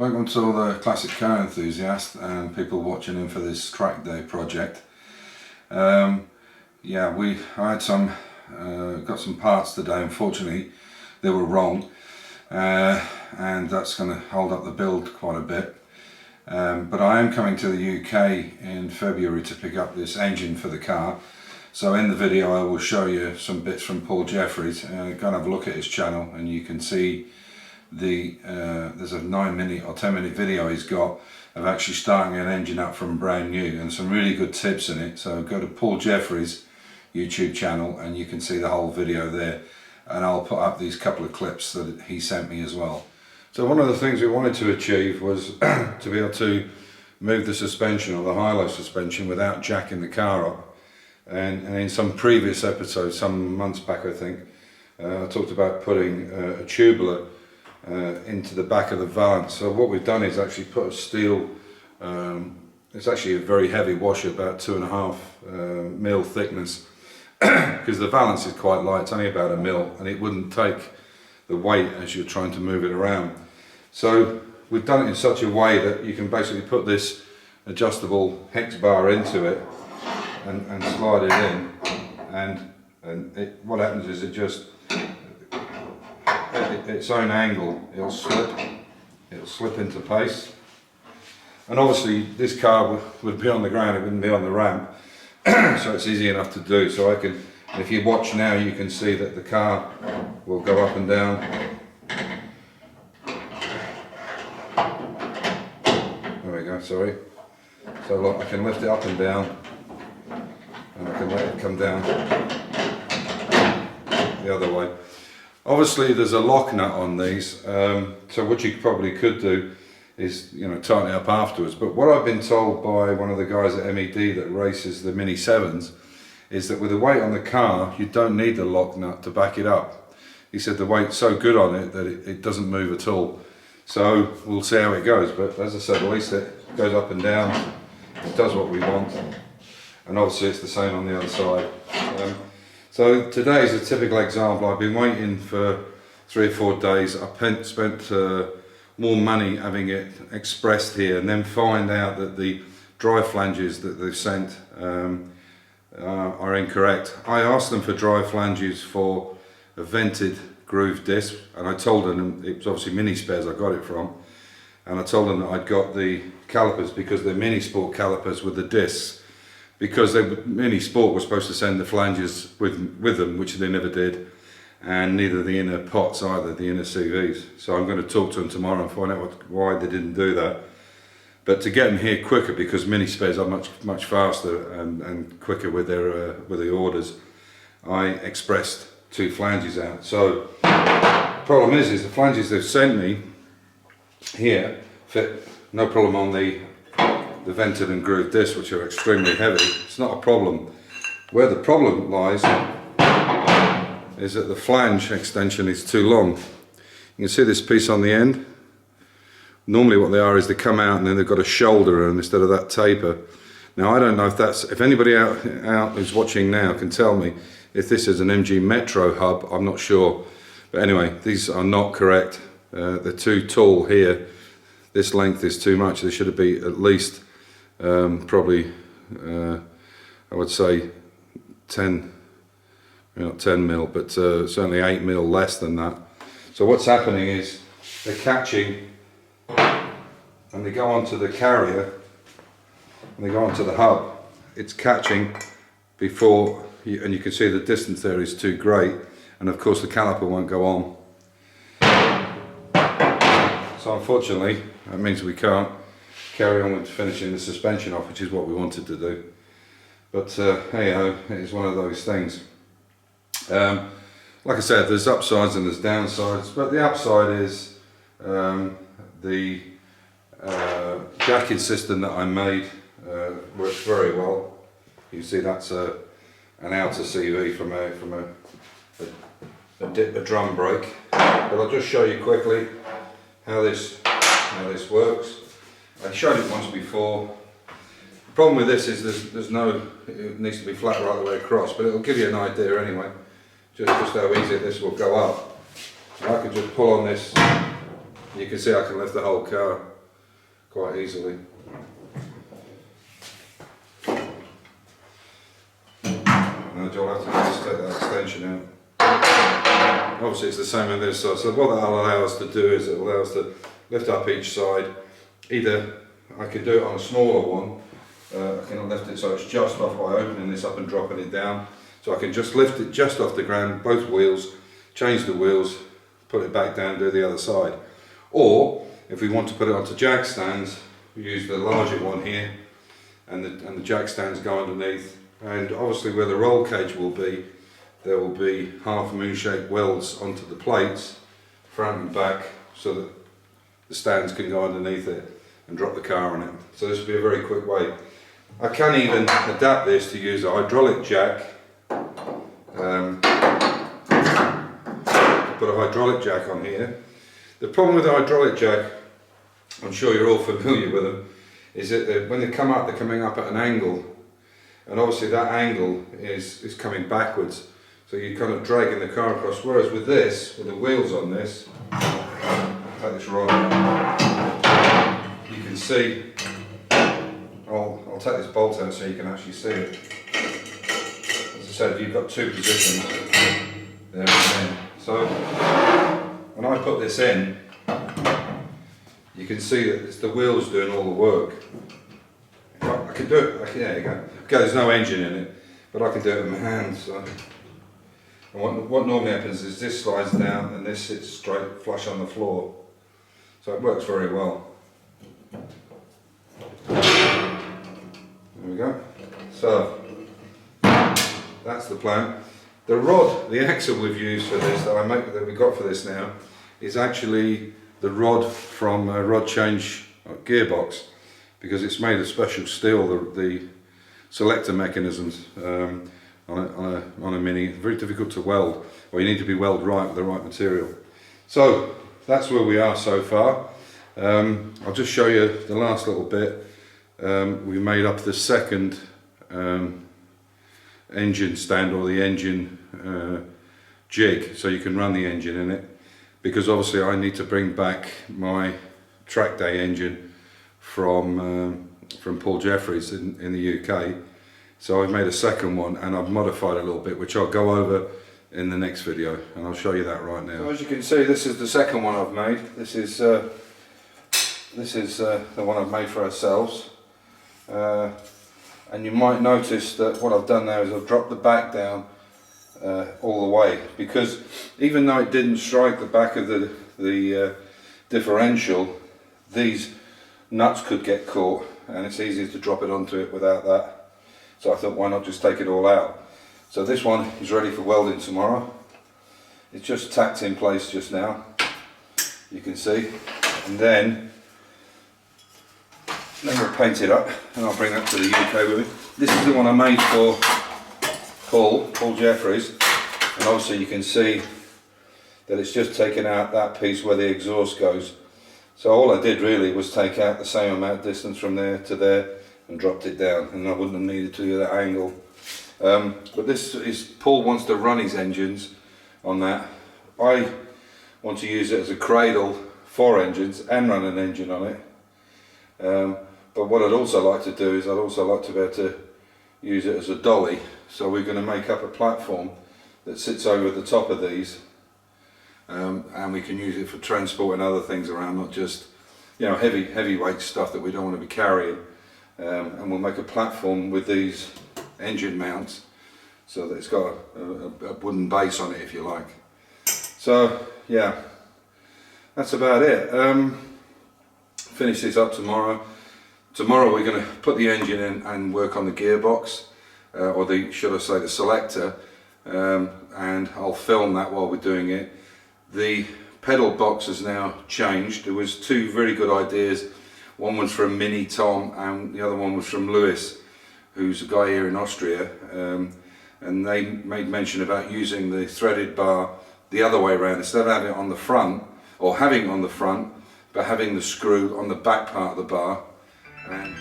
Welcome to all the classic car enthusiasts and people watching in for this track day project. I had got some parts today. Unfortunately they were wrong, and that's going to hold up the build quite a bit. But I am coming to the UK in February to pick up this engine for the car. So in the video I will show you some bits from Paul Jeffries. Go and have a look at his channel and you can see there's a 9-minute or 10-minute video he's got of actually starting an engine up from brand new, and some really good tips in it. So go to Paul Jeffries YouTube channel and you can see the whole video there, and I'll put up these couple of clips that he sent me as well. So one of the things we wanted to achieve was to be able to move the suspension, or the high-low suspension, without jacking the car up. And in some previous episodes, some months back I think, I talked about putting a tubular into the back of the valance. So what we've done is actually put a steel, it's actually a very heavy washer, about 2.5 mil thickness, because the valance is quite light, it's only about 1 mil, and it wouldn't take the weight as you're trying to move it around. So we've done it in such a way that you can basically put this adjustable hex bar into it and slide it in, and what happens is it just, at its own angle, it'll slip into place. And obviously this car would be on the ground, it wouldn't be on the ramp, so it's easy enough to do. So I can, if you watch now, you can see that the car will go up and down. There we go, sorry. So look, I can lift it up and down, and I can let it come down the other way. Obviously there's a lock nut on these, so what you probably could do is, you know, tighten it up afterwards. But what I've been told by one of the guys at MED that races the Mini 7s is that with the weight on the car, you don't need the lock nut to back it up. He said the weight's so good on it that it doesn't move at all. So we'll see how it goes, but as I said, at least it goes up and down, it does what we want, and obviously it's the same on the other side. So today is a typical example. I've been waiting for 3 or 4 days. I spent more money having it expressed here, and then find out that the drive flanges that they've sent are incorrect. I asked them for drive flanges for a vented groove disc, and I told them, it was obviously Mini Spares I got it from, and I told them that I'd got the calipers because they're Mini Sport calipers with the discs, because Mini Sport was supposed to send the flanges with them, which they never did, and neither the inner pots either, the inner CVs. So I'm going to talk to them tomorrow and find out why they didn't do that. But to get them here quicker, because Mini Spares are much faster and quicker with the orders, I expressed 2 flanges out. So the problem is the flanges they've sent me here fit no problem on the vented and groove discs, which are extremely heavy. It's not a problem. Where the problem lies is that the flange extension is too long. You can see this piece on the end. Normally what they are is they come out and then they've got a shoulder instead of that taper. Now I don't know if anybody out who's watching now can tell me if this is an MG Metro hub. I'm not sure, but anyway, these are not correct. They're too tall here. This length is too much. They should be at least probably I would say 10, not 10 mil, but certainly 8 mil less than that. So what's happening is they're catching, and they go onto the carrier, and they go onto the hub. It's catching before, and you can see the distance there is too great, and of course the caliper won't go on. So unfortunately, that means we can't carry on with finishing the suspension off, which is what we wanted to do. But hey ho, it is one of those things. Like I said, there's upsides and there's downsides, but the upside is the jacking system that I made works very well. You can see that's an outer CV from a drum brake. But I'll just show you quickly how this works. I showed it once before. The problem with this is it needs to be flat right the way across, but it'll give you an idea anyway, just how easy this will go up. I could just pull on this You can see I can lift the whole car quite easily. Now you'll have to just take that extension out. Obviously it's the same on this side, so what that'll allow us to do is it will allow us to lift up each side. Either I can do it on a smaller one, I can lift it so it's just off by opening this up and dropping it down. So I can just lift it just off the ground, both wheels, change the wheels, put it back down, do the other side. Or if we want to put it onto jack stands, we use the larger one here, and the jack stands go underneath. And obviously where the roll cage will be, there will be half moon shaped welds onto the plates, front and back, so that the stands can go underneath it and drop the car on it. So this will be a very quick way. I can even adapt this to use a hydraulic jack. Put a hydraulic jack on here. The problem with the hydraulic jack, I'm sure you're all familiar with them, is that when they come up, they're coming up at an angle, and obviously that angle is coming backwards, so you're kind of dragging the car across. Whereas with this, with the wheels on this, take this rod, you can see. I'll take this bolt out so you can actually see it. As I said, you've got two positions there and then. So when I put this in, you can see that it's the wheels doing all the work. I can do it. There you go. Okay, there's no engine in it, but I can do it with my hands. So. And what normally happens is this slides down and this sits straight flush on the floor. So it works very well. There we go. So that's the plan. The rod, the axle we've used for this, that we got for this now, is actually the rod from a rod change gearbox, because it's made of special steel. The selector mechanisms on a Mini, very difficult to weld, or you need to be weld right with the right material. So that's where we are so far. I'll just show you the last little bit. We made up the second engine stand, or the engine jig, so you can run the engine in it, because obviously I need to bring back my track day engine from Paul Jefferies in the UK. So I've made a second one and I've modified a little bit, which I'll go over in the next video, and I'll show you that right now. So as you can see, this is the second one I've made. This is the one I've made for ourselves. And you might notice that what I've done now is I've dropped the back down all the way, because even though it didn't strike the back of the differential, these nuts could get caught, and it's easier to drop it onto it without that. So I thought, why not just take it all out? So this one is ready for welding tomorrow. It's just tacked in place just now, you can see, and then we'll paint it up, and I'll bring that to the UK with me. This is the one I made for Paul Jefferies, and obviously you can see that it's just taken out that piece where the exhaust goes. So all I did really was take out the same amount of distance from there to there and dropped it down, and I wouldn't have needed to do that angle. But this is, Paul wants to run his engines on that. I want to use it as a cradle for engines and run an engine on it. But what I'd also like to do is I'd also like to be able to use it as a dolly. So we're going to make up a platform that sits over the top of these, and we can use it for transporting other things around, not just, you know, heavyweight stuff that we don't want to be carrying. And we'll make a platform with these engine mounts so that it's got a wooden base on it, if you like. So yeah, that's about it. Finish this up tomorrow. Tomorrow we're going to put the engine in and work on the gearbox, or should I say the selector, and I'll film that while we're doing it. The pedal box has now changed. There was two very good ideas. One was from Mini Tom and the other one was from Lewis, who's a guy here in Austria, and they made mention about using the threaded bar the other way around, instead of having it on the front, or having it on the front, but having the screw on the back part of the bar. And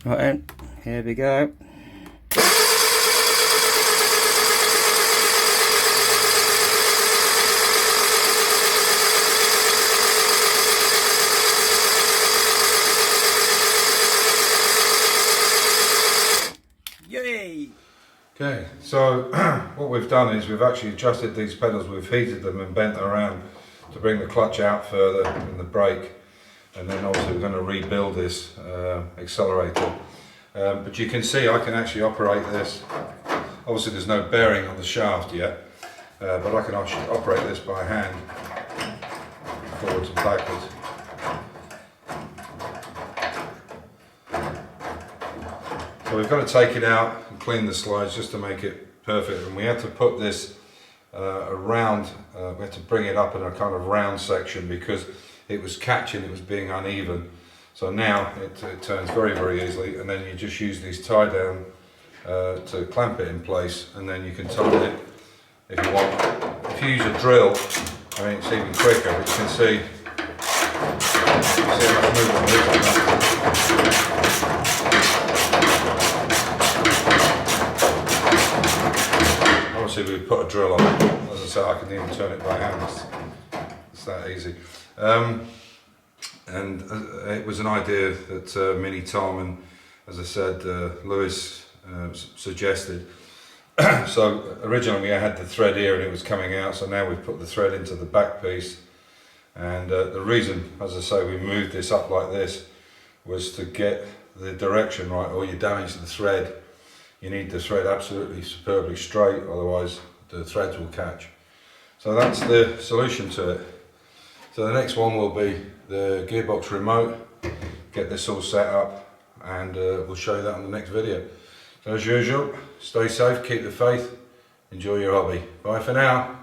Right then, here we go. Yay! Okay, so what we've done is we've actually adjusted these pedals, we've heated them and bent around to bring the clutch out further and the brake, and then obviously we're going to rebuild this accelerator. But you can see I can actually operate this. Obviously there's no bearing on the shaft yet, but I can actually operate this by hand, forwards and backwards. So we've got to take it out and clean the slides just to make it perfect, and we had to put this around, we had to bring it up in a kind of round section because it was catching, it was being uneven. So now it turns very easily, and then you just use these tie down to clamp it in place, and then you can tighten it if you want. If you use a drill, I mean, it's even quicker, but you can see how much movement there is on that. Obviously we put a drill on it. As I said, I can even turn it by hand. It's that easy. And it was an idea that Mini Tom and, as I said, Lewis suggested. So originally we had the thread here and it was coming out, so now we've put the thread into the back piece. And the reason, as I say, we moved this up like this was to get the direction right, or you damage the thread. You need the thread absolutely superbly straight, otherwise the threads will catch. So that's the solution to it. So the next one will be the gearbox remote, get this all set up, and we'll show you that on the next video. So as usual, stay safe, keep the faith, enjoy your hobby. Bye for now.